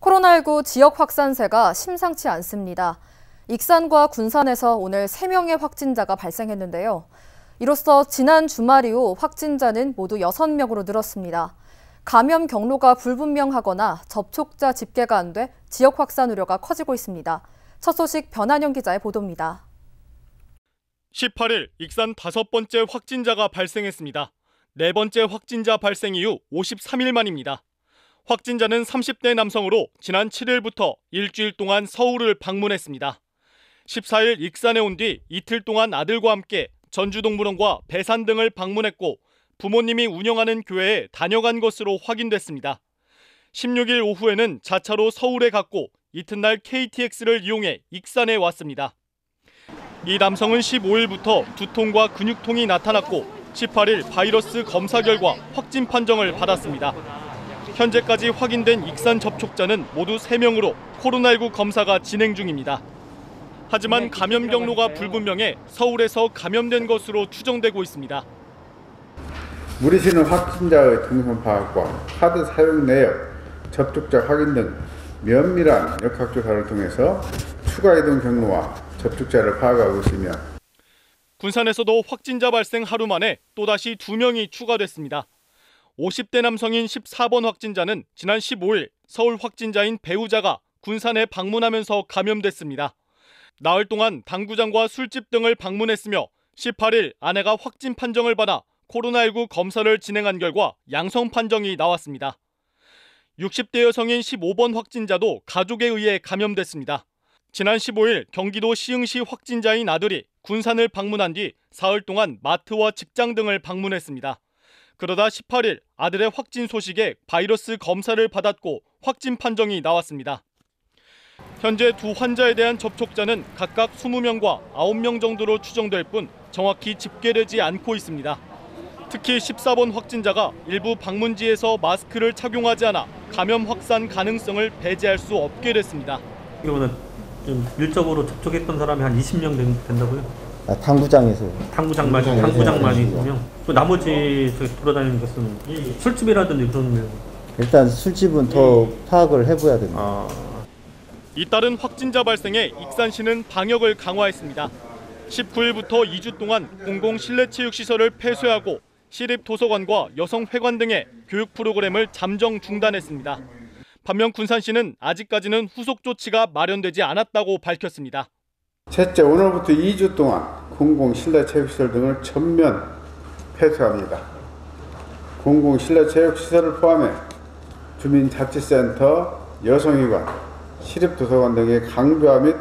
코로나19 지역 확산세가 심상치 않습니다. 익산과 군산에서 오늘 3명의 확진자가 발생했는데요. 이로써 지난 주말 이후 확진자는 모두 6명으로 늘었습니다. 감염 경로가 불분명하거나 접촉자 집계가 안 돼 지역 확산 우려가 커지고 있습니다. 첫 소식 변한영 기자의 보도입니다. 18일 익산 5번째 확진자가 발생했습니다. 4번째 확진자 발생 이후 53일 만입니다. 확진자는 30대 남성으로 지난 7일부터 일주일 동안 서울을 방문했습니다. 14일 익산에 온 뒤 이틀 동안 아들과 함께 전주동물원과 배산 등을 방문했고 부모님이 운영하는 교회에 다녀간 것으로 확인됐습니다. 16일 오후에는 자차로 서울에 갔고 이튿날 KTX를 이용해 익산에 왔습니다. 이 남성은 15일부터 두통과 근육통이 나타났고 18일 바이러스 검사 결과 확진 판정을 받았습니다. 현재까지 확인된 익산 접촉자는 모두 3명으로 코로나19 검사가 진행 중입니다. 하지만 감염 경로가 불분명해 서울에서 감염된 것으로 추정되고 있습니다. 무리시는 확진자의 동선 파악과 카드 사용 내역, 접촉자 확인 등 면밀한 역학조사를 통해서 추가 이동 경로와 접촉자를 파악하고 있으며 군산에서도 확진자 발생 하루 만에 또다시 2명이 추가됐습니다. 50대 남성인 14번 확진자는 지난 15일 서울 확진자인 배우자가 군산에 방문하면서 감염됐습니다. 나흘 동안 당구장과 술집 등을 방문했으며 18일 아내가 확진 판정을 받아 코로나19 검사를 진행한 결과 양성 판정이 나왔습니다. 60대 여성인 15번 확진자도 가족에 의해 감염됐습니다. 지난 15일 경기도 시흥시 확진자인 아들이 군산을 방문한 뒤 사흘 동안 마트와 직장 등을 방문했습니다. 그러다 18일 아들의 확진 소식에 바이러스 검사를 받았고 확진 판정이 나왔습니다. 현재 두 환자에 대한 접촉자는 각각 20명과 9명 정도로 추정될 뿐 정확히 집계되지 않고 있습니다. 특히 14번 확진자가 일부 방문지에서 마스크를 착용하지 않아 감염 확산 가능성을 배제할 수 없게 됐습니다. 이거는 좀 밀접으로 접촉했던 사람이 한 20명 된다고요? 당구장에서요. 당구장만 20명. 또 나머지 돌아다니는 것은 술집이라든지 그런. 일단 술집은 더 파악을 해봐야 됩니다. 잇따른 확진자 발생에 익산시는 방역을 강화했습니다. 19일부터 2주 동안 공공 실내체육시설을 폐쇄하고 시립도서관과 여성회관 등의 교육 프로그램을 잠정 중단했습니다. 반면 군산시는 아직까지는 후속 조치가 마련되지 않았다고 밝혔습니다. 셋째, 오늘부터 2주 동안 공공 실내체육시설 등을 전면 폐쇄합니다. 공공 실내체육시설을 포함해 주민자치센터, 여성회관, 시립도서관 등의 강좌 및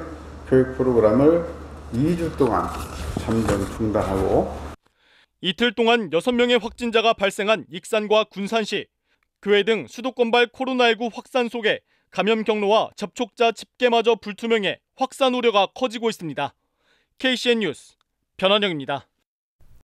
교육 프로그램을 2주 동안 잠정 중단하고 이틀 동안 6명의 확진자가 발생한 익산과 군산시, 교회 등 수도권발 코로나19 확산 속에 감염 경로와 접촉자 집계마저 불투명해 확산 우려가 커지고 있습니다. KCN 뉴스 변한영입니다.